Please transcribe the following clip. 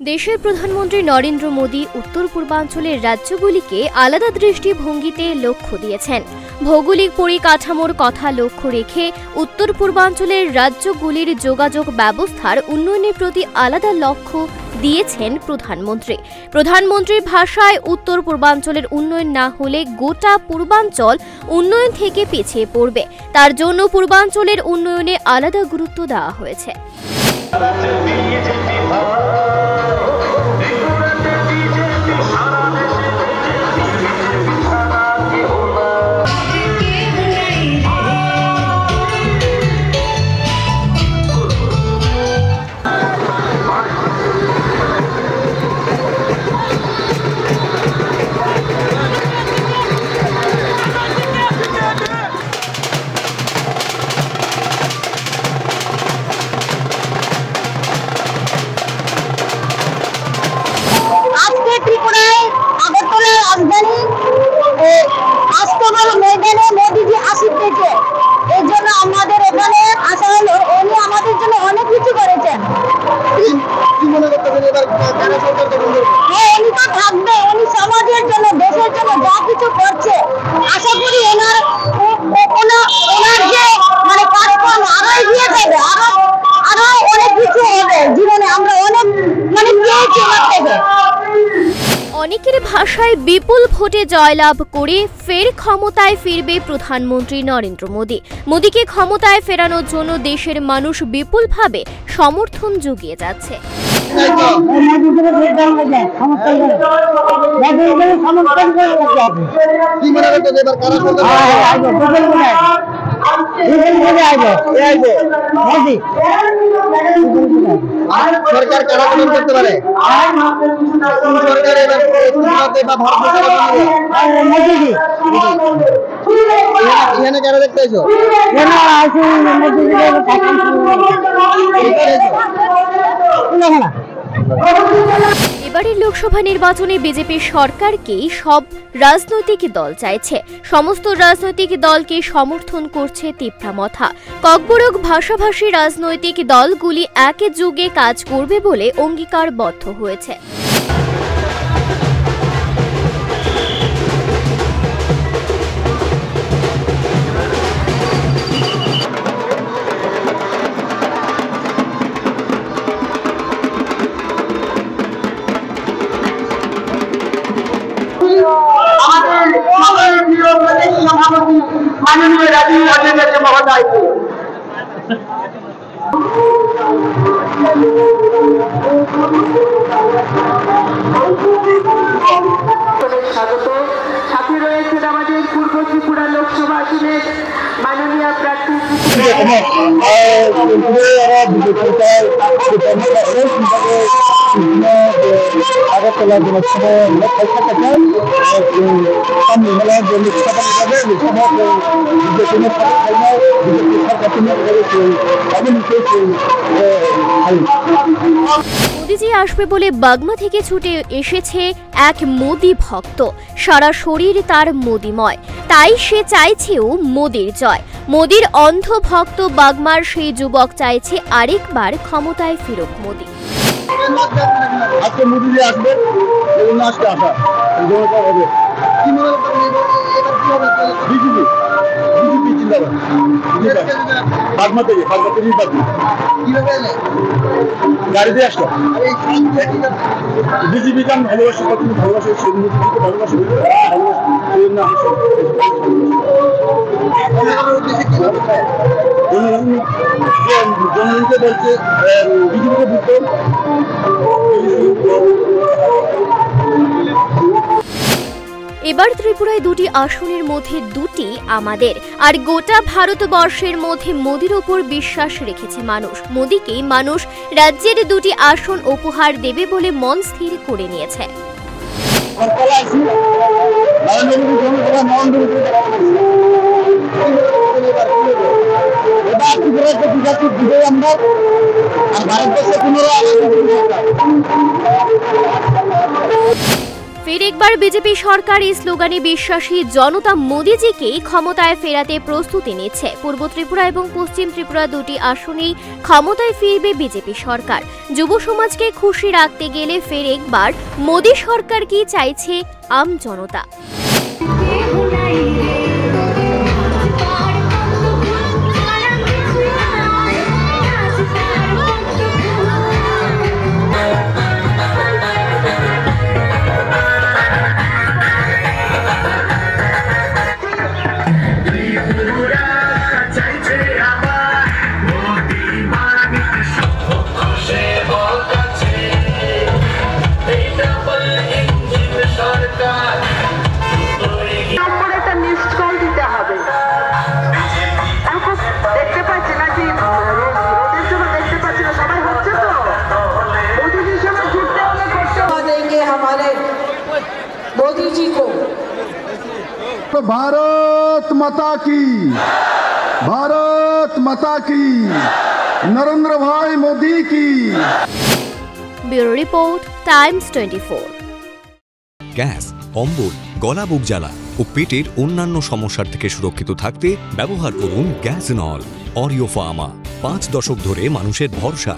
দেশের প্রধানমন্ত্রী নরেন্দ্র মোদী উত্তর পূর্বাঞ্চলের রাজ্যগুলিকে আলাদা দৃষ্টিভঙ্গিতে লক্ষ্য দিয়েছেন। ভৌগোলিক পরিকাঠামোর কথা লক্ষ্য রেখে উত্তর পূর্বাঞ্চলের রাজ্যগুলির যোগাযোগ ব্যবস্থার উন্নয়নের প্রতি আলাদা লক্ষ্য দিয়েছেন প্রধানমন্ত্রী। প্রধানমন্ত্রীর ভাষায় উত্তর পূর্বাঞ্চলের উন্নয়ন না হলে গোটা পূর্বাঞ্চল উন্নয়ন থেকে পিছিয়ে পড়বে। তার জন্য পূর্বাঞ্চলের উন্নয়নে আলাদা গুরুত্ব দেওয়া হয়েছে। ত্রিপুরায় আগরতলা রাজধানী আস্তবল ময়দানে মোদীজি আসিতেছে। এর জন্য আমাদের এখানে আসা হলো। উনি আমাদের জন্য অনেক কিছু করেছেন। হ্যাঁ, উনি তো থাকবে। উনি সমাজের জন্য, দেশের জন্য যা কিছু করছে, আশা করি ওনার যে মানে কাজকর্ম আরো এগিয়ে যাবে, আরো অনেক কিছু হবে জীবনে। আমরা অনেক মানে পেয়েছি ওনার থেকে। অনেকের ভাষায় বিপুল ভোটে জয়লাভ করে ফের ক্ষমতায় ফিরবে প্রধানমন্ত্রী নরেন্দ্র মোদী। মোদীকে ক্ষমতায় ফেরানোর জন্য দেশের মানুষ বিপুলভাবে সমর্থন জুগিয়ে যাচ্ছে। সরকার কারা গঠন করতে পারে? এখানে কারা দেখতে এসো? এবারের লোকসভা নির্বাচনে বিজেপির সরকারকেই সব রাজনৈতিক দল চাইছে। সমস্ত রাজনৈতিক দলকে সমর্থন করছে তিপ্রামথা। ককবরক ভাষাভাষী রাজনৈতিক দলগুলি একযোগে কাজ করবে বলে অঙ্গীকারবদ্ধ হয়েছে। माननीय राजीव अध्यक्ष महोदय को স্বাগত। সাথে রয়েছেন আমাদের পূর্ব ত্রিপুরা লোকসভা আসনের মাননীয় প্রার্থী আগরতলা লোকসভা মোদীজি আসবে বলে বাগমা থেকে ছুটে এসেছে এক মোদী ভক্ত। সারা শরীর তার মোদীময়, তাই সে চাইছেও মোদীর জয়। মোদীর অন্ধ ভক্ত বাগমার সেই যুবক চাইছে আরেকবার ক্ষমতায় ফিরুক মোদী। আজকে মোদীজি আসবে, আজকে আসা হবে। কি মনে বিজেপি জিন্দাবাদ। বাগমা থেকে নির্বাচন গাড়িতে আসলো। বিজেপি কে আমি ভালোবাসি, ভালোবাসি ভালোবাসি জনগণকে বলছে বিজেপিকে বুঝতে। এবার ত্রিপুরায় দুটি আসনের মধ্যে দুটি আমাদের, আর গোটা ভারতবর্ষের মধ্যে মোদীর ওপর বিশ্বাস রেখেছে মানুষ। মোদীকে মানুষ রাজ্যের দুটি আসন উপহার দেবে বলে মন স্থির করে নিয়েছে। ফের একবার বিজেপি সরকার এই স্লোগানে বিশ্বাসী জনতা মোদিজিকেই ক্ষমতায় ফেরাতে প্রস্তুতি নিচ্ছে। পূর্ব ত্রিপুরা এবং পশ্চিম ত্রিপুরা দুটি আসনেই ক্ষমতায় ফিরবে বিজেপি সরকার। যুব সমাজকে খুশি রাখতে গেলে ফের একবার মোদি সরকার কি চাইছে আম জনতা। मोदी जी को तो भारत माता की, भारत माता की, नरेंद्र भाई मोदी की। Bureau report, Times 24। গ্যাস, অম্বল, গলা বুক জ্বালা ও পেটের অন্যান্য সমস্যার থেকে সুরক্ষিত থাকতে ব্যবহার করুন গ্যাসনল। অরিও ফার্মা, 5 দশক ধরে মানুষের ভরসা।